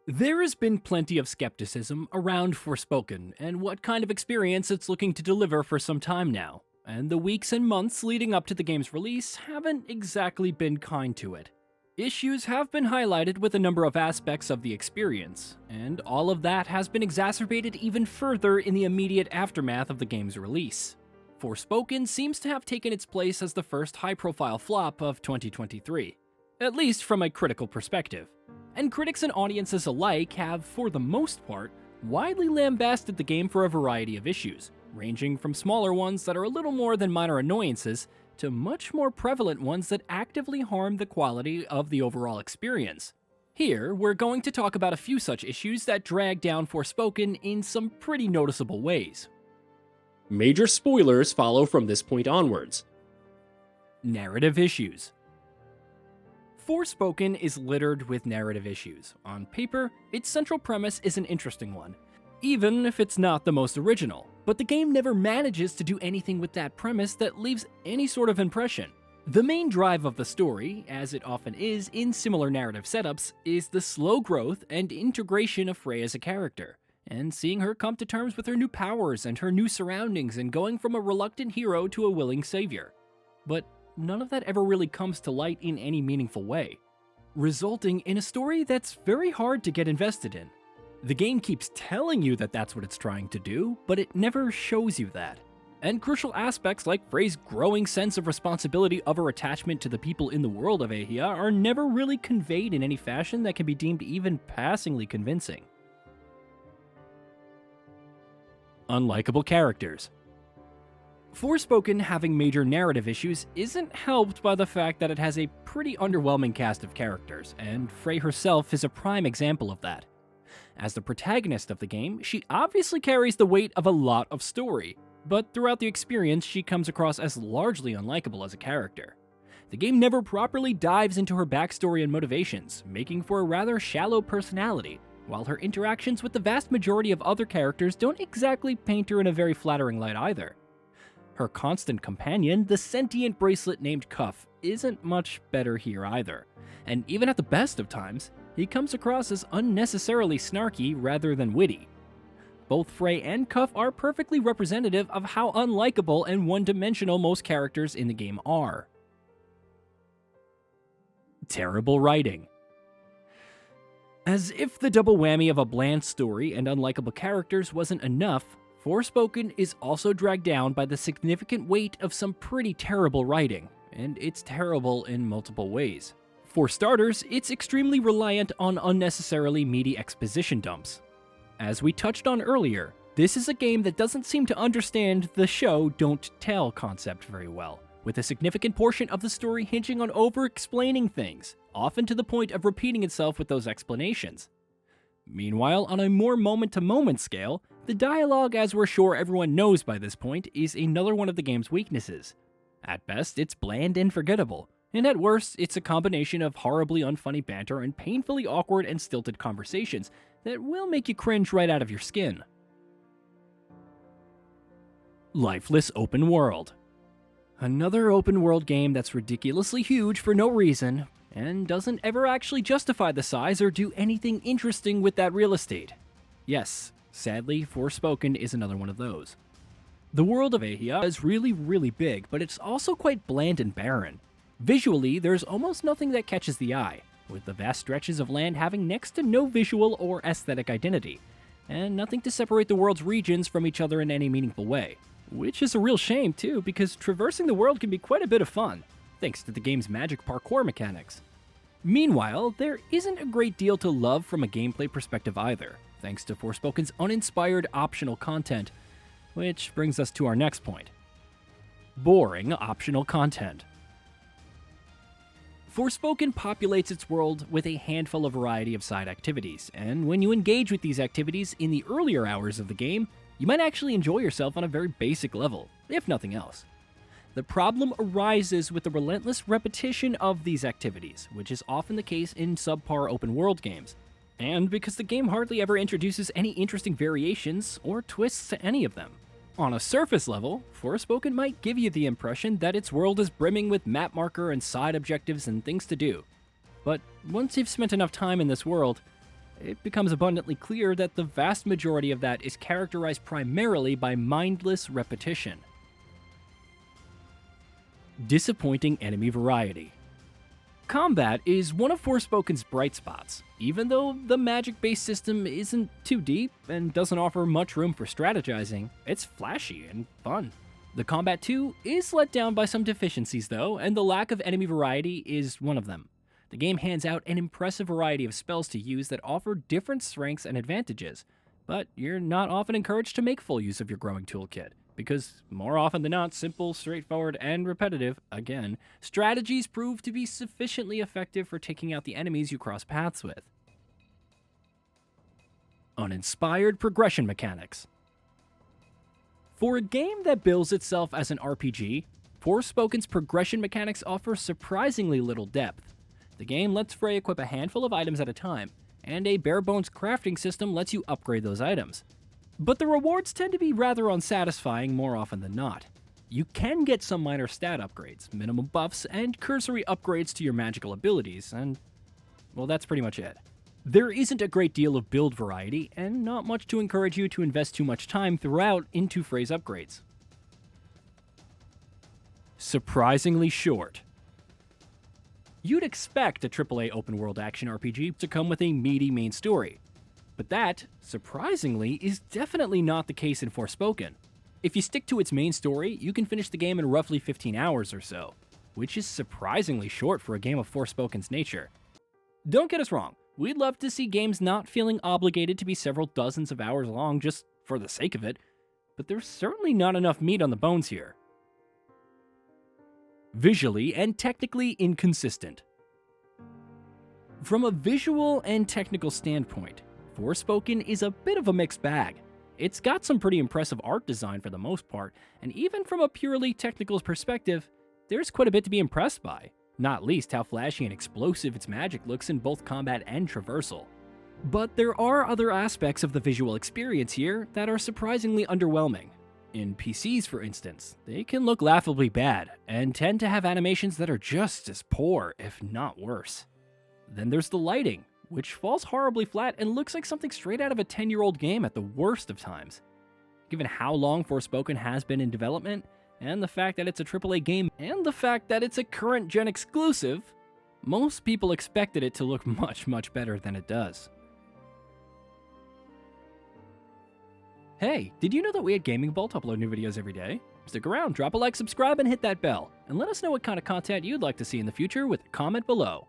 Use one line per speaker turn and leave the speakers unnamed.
There has been plenty of skepticism around Forspoken and what kind of experience it's looking to deliver for some time now, and the weeks and months leading up to the game's release haven't exactly been kind to it. Issues have been highlighted with a number of aspects of the experience, and all of that has been exacerbated even further in the immediate aftermath of the game's release. Forspoken seems to have taken its place as the first high-profile flop of 2023, at least from a critical perspective. And critics and audiences alike have, for the most part, widely lambasted the game for a variety of issues, ranging from smaller ones that are a little more than minor annoyances to much more prevalent ones that actively harm the quality of the overall experience. Here, we're going to talk about a few such issues that drag down Forspoken in some pretty noticeable ways.
Major spoilers follow from this point onwards.
Narrative issues. Forspoken is littered with narrative issues. On paper, its central premise is an interesting one, even if it's not the most original, but the game never manages to do anything with that premise that leaves any sort of impression. The main drive of the story, as it often is in similar narrative setups, is the slow growth and integration of Frey as a character, and seeing her come to terms with her new powers and her new surroundings and going from a reluctant hero to a willing savior. But none of that ever really comes to light in any meaningful way, resulting in a story that's very hard to get invested in. The game keeps telling you that that's what it's trying to do, but it never shows you that. And crucial aspects like Frey's growing sense of responsibility of her attachment to the people in the world of Ahia are never really conveyed in any fashion that can be deemed even passingly convincing. Unlikable characters. Forspoken having major narrative issues isn't helped by the fact that it has a pretty underwhelming cast of characters, and Frey herself is a prime example of that. As the protagonist of the game, she obviously carries the weight of a lot of story, but throughout the experience she comes across as largely unlikable as a character. The game never properly dives into her backstory and motivations, making for a rather shallow personality, while her interactions with the vast majority of other characters don't exactly paint her in a very flattering light either. Her constant companion, the sentient bracelet named Cuff, isn't much better here either, and even at the best of times, he comes across as unnecessarily snarky rather than witty. Both Frey and Cuff are perfectly representative of how unlikable and one-dimensional most characters in the game are. Terrible writing. As if the double whammy of a bland story and unlikable characters wasn't enough, Forspoken is also dragged down by the significant weight of some pretty terrible writing, and it's terrible in multiple ways. For starters, it's extremely reliant on unnecessarily meaty exposition dumps. As we touched on earlier, this is a game that doesn't seem to understand the show don't tell concept very well, with a significant portion of the story hinging on over-explaining things, often to the point of repeating itself with those explanations. Meanwhile, on a more moment-to-moment scale, the dialogue, as we're sure everyone knows by this point, is another one of the game's weaknesses. At best, it's bland and forgettable, and at worst, it's a combination of horribly unfunny banter and painfully awkward and stilted conversations that will make you cringe right out of your skin. Lifeless open world. Another open world game that's ridiculously huge for no reason, and doesn't ever actually justify the size or do anything interesting with that real estate. Yes, sadly, Forspoken is another one of those. The world of Ahia is really big, but it's also quite bland and barren. Visually, there's almost nothing that catches the eye, with the vast stretches of land having next to no visual or aesthetic identity, and nothing to separate the world's regions from each other in any meaningful way. Which is a real shame too, because traversing the world can be quite a bit of fun, thanks to the game's magic parkour mechanics. Meanwhile, there isn't a great deal to love from a gameplay perspective either, thanks to Forspoken's uninspired optional content, which brings us to our next point. Boring optional content. Forspoken populates its world with a handful of variety of side activities, and when you engage with these activities in the earlier hours of the game, you might actually enjoy yourself on a very basic level, if nothing else. The problem arises with the relentless repetition of these activities, which is often the case in subpar open-world games, and because the game hardly ever introduces any interesting variations or twists to any of them. On a surface level, Forspoken might give you the impression that its world is brimming with map marker and side objectives and things to do. But once you've spent enough time in this world, it becomes abundantly clear that the vast majority of that is characterized primarily by mindless repetition. Disappointing enemy variety. Combat is one of Forspoken's bright spots. Even though the magic-based system isn't too deep and doesn't offer much room for strategizing, it's flashy and fun. The combat too is let down by some deficiencies though, and the lack of enemy variety is one of them. The game hands out an impressive variety of spells to use that offer different strengths and advantages, but you're not often encouraged to make full use of your growing toolkit, because more often than not, simple, straightforward, and repetitive, again, strategies prove to be sufficiently effective for taking out the enemies you cross paths with. Uninspired progression mechanics. For a game that bills itself as an RPG, Forspoken's progression mechanics offer surprisingly little depth. The game lets Frey equip a handful of items at a time, and a bare-bones crafting system lets you upgrade those items. But the rewards tend to be rather unsatisfying more often than not. You can get some minor stat upgrades, minimum buffs, and cursory upgrades to your magical abilities, and, well, that's pretty much it. There isn't a great deal of build variety, and not much to encourage you to invest too much time throughout into Frey's upgrades. Surprisingly short. You'd expect a AAA open-world action RPG to come with a meaty main story, but that, surprisingly, is definitely not the case in Forspoken. If you stick to its main story, you can finish the game in roughly 15 hours or so, which is surprisingly short for a game of Forspoken's nature. Don't get us wrong, we'd love to see games not feeling obligated to be several dozens of hours long just for the sake of it, but there's certainly not enough meat on the bones here. Visually and technically inconsistent. From a visual and technical standpoint, Forspoken is a bit of a mixed bag. It's got some pretty impressive art design for the most part, and even from a purely technical perspective, there's quite a bit to be impressed by, not least how flashy and explosive its magic looks in both combat and traversal. But there are other aspects of the visual experience here that are surprisingly underwhelming. In PCs, for instance, they can look laughably bad, and tend to have animations that are just as poor, if not worse. Then there's the lighting, which falls horribly flat and looks like something straight out of a 10-year-old game at the worst of times. Given how long Forspoken has been in development, and the fact that it's a AAA game, and the fact that it's a current-gen exclusive, most people expected it to look much better than it does. Hey, did you know that we at Gaming Bolt upload new videos every day? Stick around, drop a like, subscribe, and hit that bell, and let us know what kind of content you'd like to see in the future with a comment below.